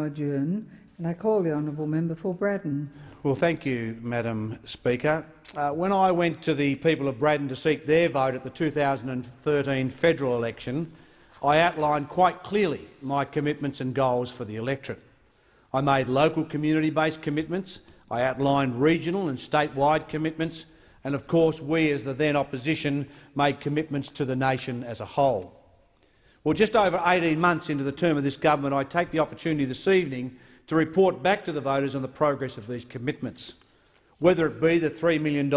Adjourn, and I call the honourable member for Braddon. Well, thank you, Madam Speaker. When I went to the people of Braddon to seek their vote at the 2013 federal election, I outlined quite clearly my commitments and goals for the electorate. I made local community-based commitments, I outlined regional and statewide commitments, and of course we, as the then opposition, made commitments to the nation as a whole. Well, just over 18 months into the term of this government, I take the opportunity this evening to report back to the voters on the progress of these commitments, whether it be the $3 million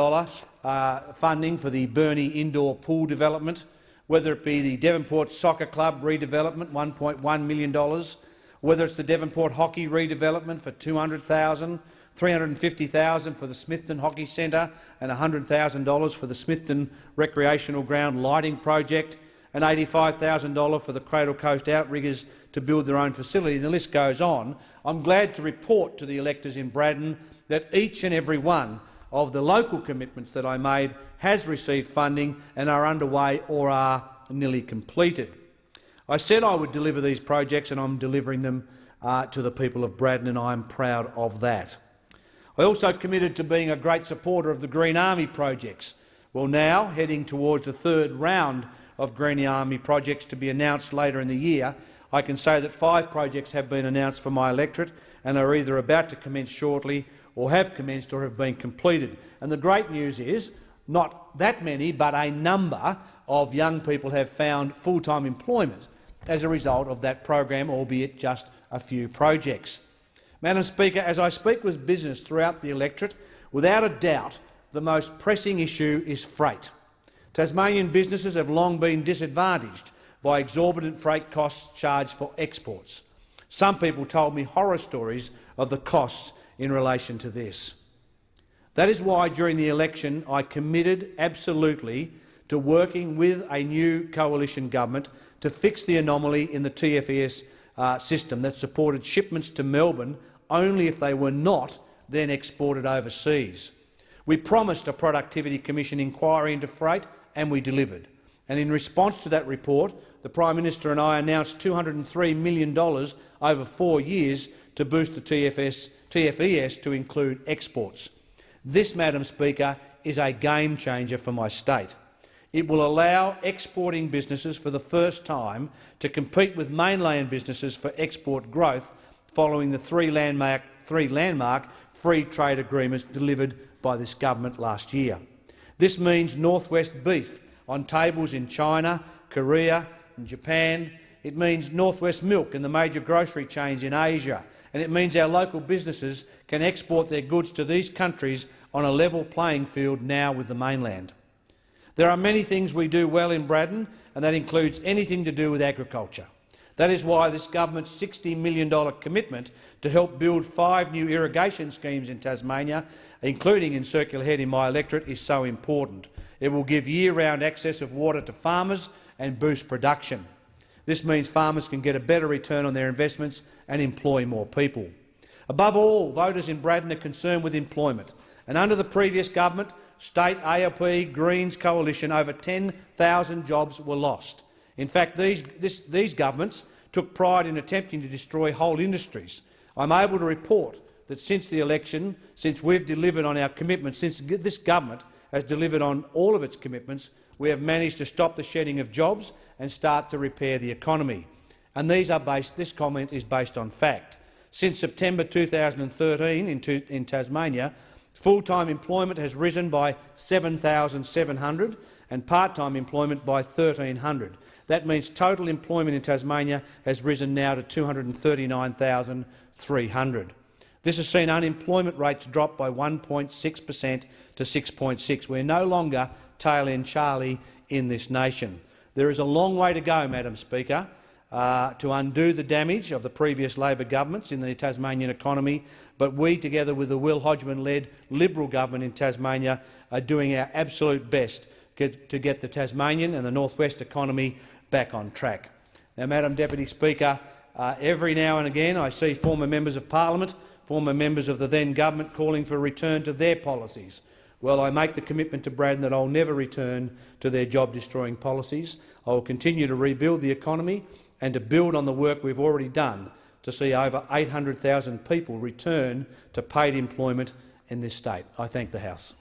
funding for the Burnie indoor pool development, whether it be the Devonport Soccer Club redevelopment, $1.1 million, whether it's the Devonport Hockey redevelopment for $200,000, $350,000 for the Smithton Hockey Centre and $100,000 for the Smithton Recreational Ground lighting project, and $85,000 for the Cradle Coast Outriggers to build their own facility. The list goes on. I'm glad to report to the electors in Braddon that each and every one of the local commitments that I made has received funding and are underway or are nearly completed. I said I would deliver these projects, and I'm delivering them to the people of Braddon, and I'm proud of that. I also committed to being a great supporter of the Green Army projects. Well, now, heading towards the third round of Green Army projects to be announced later in the year, I can say that 5 projects have been announced for my electorate and are either about to commence shortly or have commenced or have been completed. And the great news is not that many, but a number of young people have found full-time employment as a result of that program, albeit just a few projects. Madam Speaker, as I speak with business throughout the electorate, without a doubt the most pressing issue is freight. Tasmanian businesses have long been disadvantaged by exorbitant freight costs charged for exports. Some people told me horror stories of the costs in relation to this. That is why during the election I committed absolutely to working with a new coalition government to fix the anomaly in the TFES system that supported shipments to Melbourne only if they were not then exported overseas. We promised a Productivity Commission inquiry into freight, and we delivered. And in response to that report, the Prime Minister and I announced $203 million over 4 years to boost the TFES to include exports. This, Madam Speaker, is a game changer for my state. It will allow exporting businesses for the first time to compete with mainland businesses for export growth following the three landmark free trade agreements delivered by this government last year. This means Northwest beef on tables in China, Korea and Japan. It means Northwest milk in the major grocery chains in Asia. And it means our local businesses can export their goods to these countries on a level playing field now with the mainland. There are many things we do well in Braddon, and that includes anything to do with agriculture. That is why this government's $60 million commitment to help build 5 new irrigation schemes in Tasmania, including in Circular Head in my electorate, is so important. It will give year-round access of water to farmers and boost production. This means farmers can get a better return on their investments and employ more people. Above all, voters in Braddon are concerned with employment, and under the previous government, State, ALP, Greens coalition, over 10,000 jobs were lost. In fact, these governments took pride in attempting to destroy whole industries. I'm able to report that since the election, since we've delivered on our commitments, since this government has delivered on all of its commitments, we have managed to stop the shedding of jobs and start to repair the economy. And this comment is based on fact. Since September 2013 in Tasmania, full-time employment has risen by 7,700 and part-time employment by 1,300. That means total employment in Tasmania has risen now to 239,300. This has seen unemployment rates drop by 1.6% to 6.6%. We're no longer tail-end Charlie in this nation. There is a long way to go, Madam Speaker, to undo the damage of the previous Labor governments in the Tasmanian economy, but we, together with the Will Hodgman-led Liberal government in Tasmania, are doing our absolute best to get the Tasmanian and the Northwest economy back on track. Now, Madam Deputy Speaker, every now and again I see former members of parliament, former members of the then government calling for a return to their policies. Well, I make the commitment to Braddon that I'll never return to their job-destroying policies. I will continue to rebuild the economy and to build on the work we've already done to see over 800,000 people return to paid employment in this state. I thank the House.